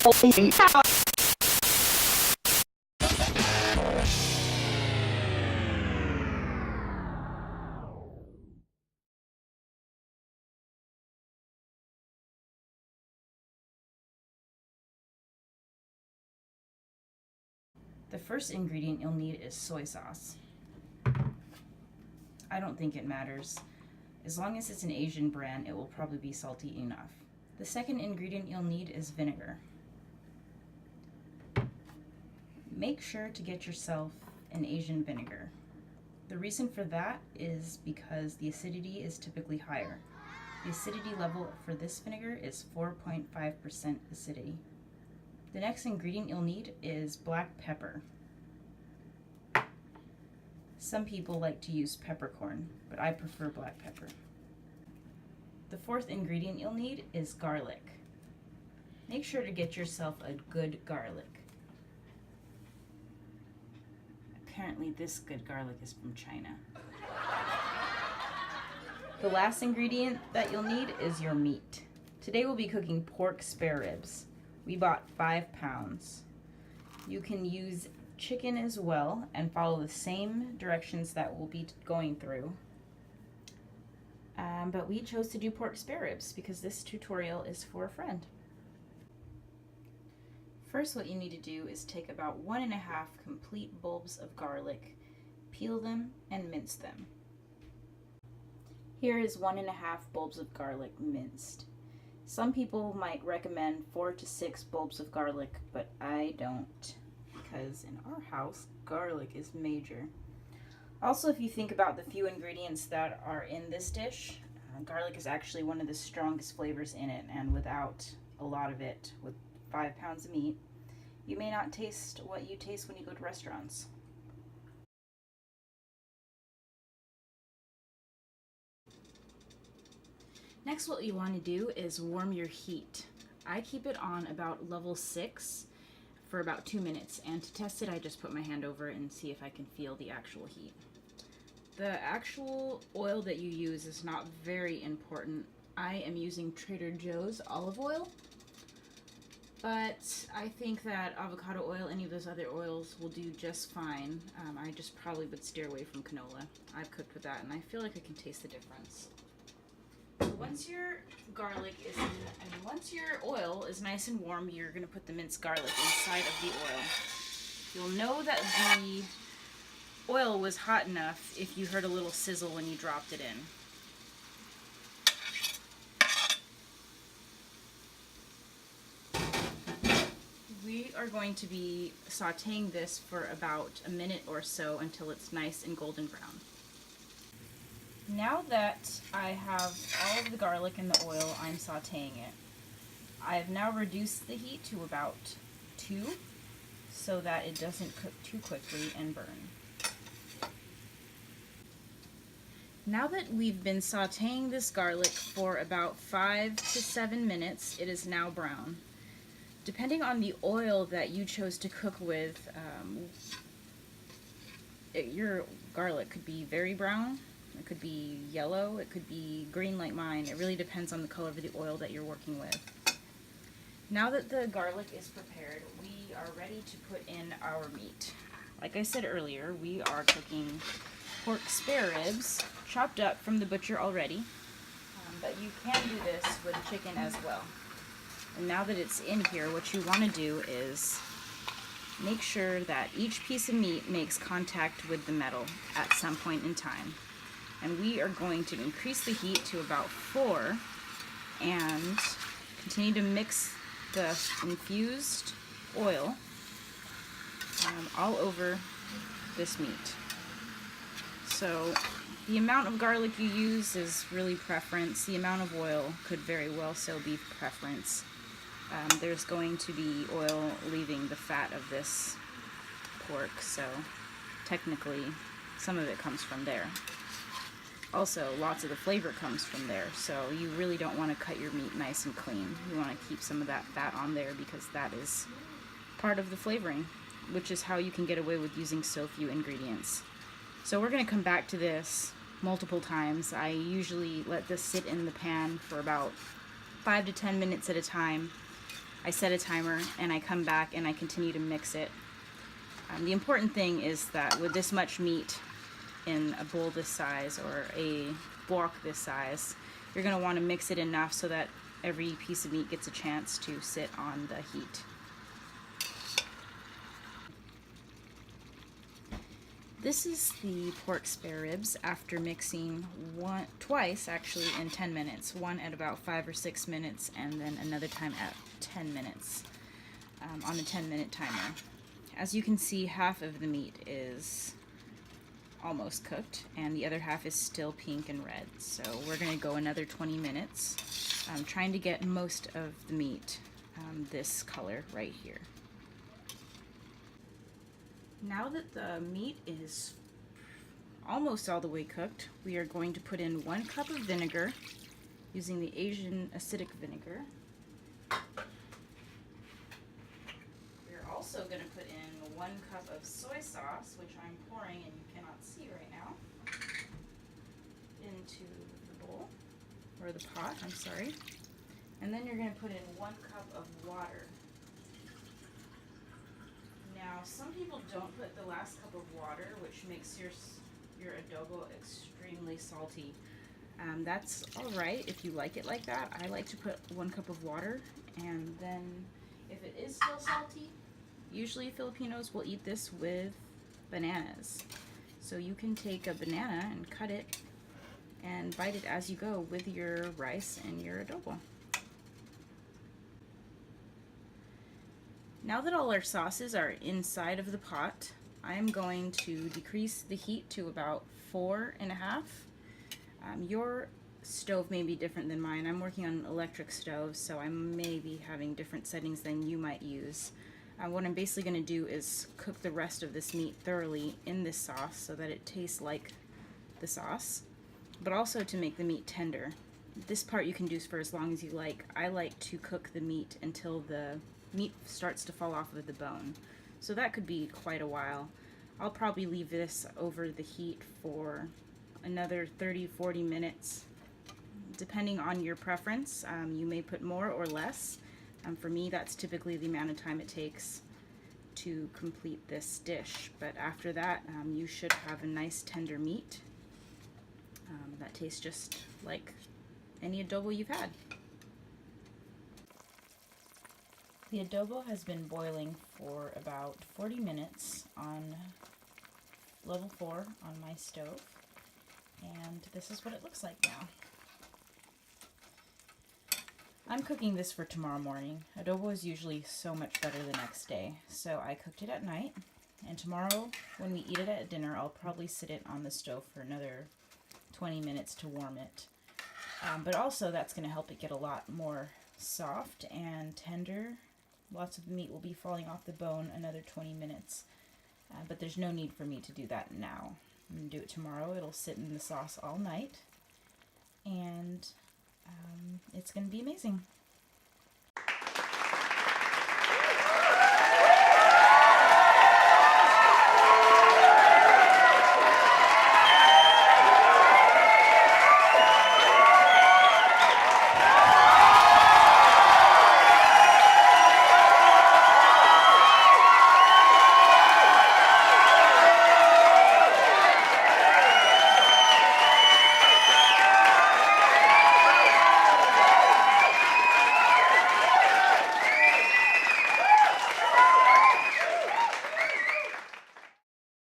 The first ingredient you'll need is soy sauce. I don't think it matters. As long as it's an Asian brand, it will probably be salty enough. The second ingredient you'll need is vinegar. Make sure to get yourself an Asian vinegar. The reason for that is because the acidity is typically higher. The acidity level for this vinegar is 4.5% acidity. The next ingredient you'll need is black pepper. Some people like to use peppercorn, but I prefer black pepper. The fourth ingredient you'll need is garlic. Make sure to get yourself a good garlic. Apparently this good garlic is from China. The last ingredient that you'll need is your meat. Today we'll be cooking pork spare ribs. We bought 5 pounds. You can use chicken as well and follow the same directions that we'll be going through. But we chose to do pork spare ribs because this tutorial is for a friend. First, what you need to do is take about 1.5 complete bulbs of garlic, peel them, and mince them. Here is 1.5 bulbs of garlic minced. Some people might recommend 4 to 6 bulbs of garlic, but I don't, because in our house, garlic is major. Also, if you think about the few ingredients that are in this dish, garlic is actually one of the strongest flavors in it, and without a lot of it, with 5 pounds of meat, you may not taste what you taste when you go to restaurants. Next, what you want to do is warm your heat. I keep it on about level 6 for about 2 minutes, and to test it I just put my hand over it and see if I can feel the actual heat. The actual oil that you use is not very important. I am using Trader Joe's olive oil, but I think that avocado oil, any of those other oils, will do just fine. I just probably would steer away from canola. I've cooked with that and I feel like I can taste the difference. Once your once your oil is nice and warm, you're going to put the minced garlic inside of the oil. You'll know that the oil was hot enough if you heard a little sizzle when you dropped it in. We are going to be sauteing this for about a minute or so until it's nice and golden brown. Now that I have all of the garlic in the oil, I'm sauteing it. I have now reduced the heat to about 2 so that it doesn't cook too quickly and burn. Now that we've been sauteing this garlic for about 5 to 7 minutes, it is now brown. Depending on the oil that you chose to cook with, your garlic could be very brown. It could be yellow, it could be green like mine. It really depends on the color of the oil that you're working with. Now that the garlic is prepared, we are ready to put in our meat. Like I said earlier, we are cooking pork spare ribs, chopped up from the butcher already, but you can do this with chicken as well. And now that it's in here, what you want to do is make sure that each piece of meat makes contact with the metal at some point in time. And we are going to increase the heat to about 4 and continue to mix the infused oil all over this meat. So the amount of garlic you use is really preference. The amount of oil could very well so be preference. There's going to be oil leaving the fat of this pork, so technically some of it comes from there. Also, lots of the flavor comes from there, so you really don't want to cut your meat nice and clean. You want to keep some of that fat on there because that is part of the flavoring, which is how you can get away with using so few ingredients. So we're going to come back to this multiple times. I usually let this sit in the pan for about 5 to 10 minutes at a time. I set a timer and I come back and I continue to mix it. The important thing is that with this much meat in a bowl this size or a wok this size, you're going to want to mix it enough so that every piece of meat gets a chance to sit on the heat. This is the pork spare ribs after mixing twice actually in 10 minutes. One at about 5 or 6 minutes and then another time at 10 minutes on a 10-minute timer. As you can see, half of the meat is almost cooked and the other half is still pink and red. So we're going to go another 20 minutes trying to get most of the meat this color right here. Now that the meat is almost all the way cooked, we are going to put in 1 cup of vinegar using the Asian acidic vinegar. We're also going to put in 1 cup of soy sauce, which I'm pouring and you cannot see right now, into the bowl, or the pot, I'm sorry. And then you're going to put in 1 cup of water. Now, some people don't put the last cup of water, which makes your adobo extremely salty. That's alright if you like it like that. I like to put 1 cup of water, and then if it is still salty, usually Filipinos will eat this with bananas. So you can take a banana and cut it and bite it as you go with your rice and your adobo. Now that all our sauces are inside of the pot, I am going to decrease the heat to about 4.5. Your stove may be different than mine. I'm working on an electric stove, so I may be having different settings than you might use. What I'm basically going to do is cook the rest of this meat thoroughly in this sauce so that it tastes like the sauce, but also to make the meat tender. This part you can do for as long as you like. I like to cook the meat until the meat starts to fall off of the bone. So that could be quite a while. I'll probably leave this over the heat for another 30-40 minutes. Depending on your preference, you may put more or less. For me, that's typically the amount of time it takes to complete this dish. But after that, you should have a nice tender meat that tastes just like any adobo you've had. The adobo has been boiling for about 40 minutes on level 4 on my stove, and this is what it looks like now. I'm cooking this for tomorrow morning. Adobo is usually so much better the next day, so I cooked it at night, and tomorrow when we eat it at dinner, I'll probably sit it on the stove for another 20 minutes to warm it. But also that's going to help it get a lot more soft and tender. Lots of meat will be falling off the bone another 20 minutes, but there's no need for me to do that now. I'm going to do it tomorrow. It'll sit in the sauce all night, and it's going to be amazing.